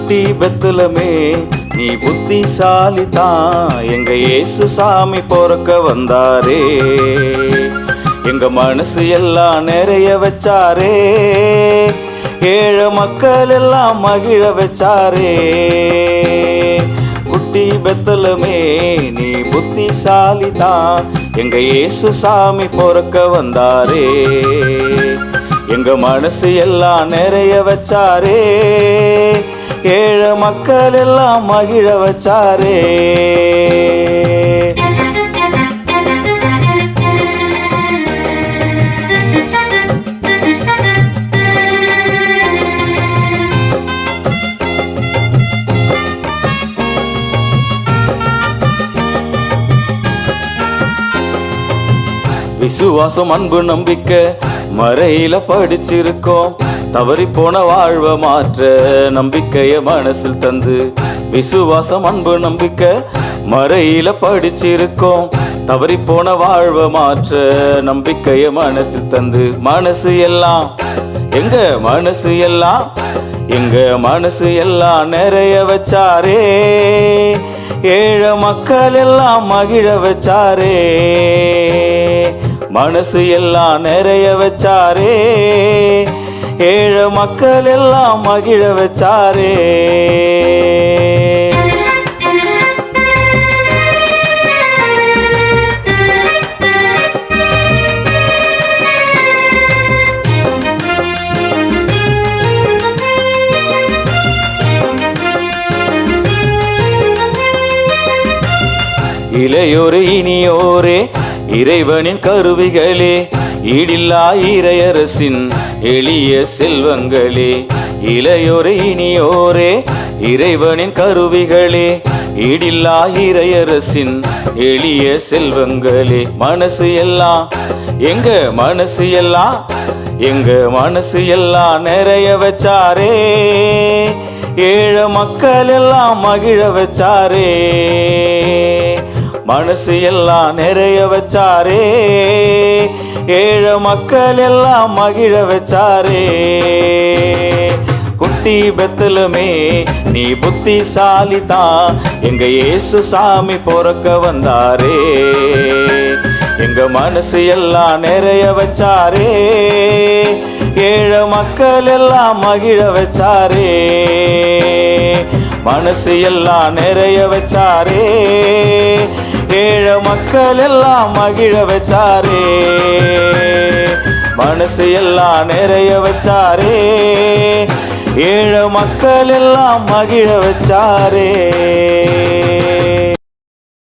குட்டி பெத்துலமே நீ புத்திசாலி தான், எங்க இயேசு சாமி பொறுக்க வந்தாரே. எங்க மனசு எல்லாம் நிறைய வச்சாரே, ஏழை மக்கள் எல்லாம் மகிழ வச்சாரே. குட்டி பெத்துலமே நீ புத்திசாலி தான், எங்க இயேசு சாமி பொறுக்க வந்தாரே. எங்க மனசு எல்லாம் நிறைய வச்சாரே, ஏழை மக்கள் எல்லாம் மகிழ வச்சாரே. விசுவாசம் அன்பு நம்பிக்கை மறையில படிச்சிருக்கோம், தவறி போன வாழ்வை மாற்ற நம்பிக்கைய மனசில் தந்து. விசுவாசம் அன்பு நம்பிக்கை மறையில படிச்சிருக்கோம், தவறி போன வாழ்வை மாற்ற நம்பிக்கைய மனசில் தந்து. மனசு எல்லாம் எங்க மனசு எல்லாம் எங்க மனசு எல்லாம் நிறைய வச்சாரே, ஏழை மக்கள் எல்லாம் மகிழ வச்சாரே. மனசு எல்லாம் நிறைய வச்சாரே, ஏழை மக்கள் எல்லாம் மகிழ வச்சாரே. இளையோரே இனியோரே இறைவனின் கருவிகளே, ஈடில்லா இறையரசின் எளிய செல்வங்களே. இளையோரே இனியோரே இறைவனின் கருவிகளே, ஈடில்லா இறையரசின் எளிய செல்வங்களே. மனசு எல்லாம் எங்க மனசு எல்லாம் எங்க மனசு எல்லாம் நிறைய வச்சாரே, ஏழை மக்கள் எல்லாம் மகிழ வச்சாரே. மனசு எல்லாம் நிறைய வச்சாரே, ஏழை மக்கள் எல்லாம் மகிழ வச்சாரே. குட்டி பெத்துலமே நீ புத்திசாலி தான், எங்க இயேசு சாமி பொறுக்க வந்தாரே. எங்க மனசு எல்லாம் நிறைய வச்சாரே, ஏழை மக்கள் எல்லாம் மகிழ வச்சாரே. மனசு எல்லாம் நிறைய வச்சாரே, ஏழை மக்கள் எல்லாம் மகிழ வச்சாரே. மனசு எல்லாம் நிறைய வச்சாரே, ஏழை மக்கள் எல்லாம் மகிழ வச்சாரே.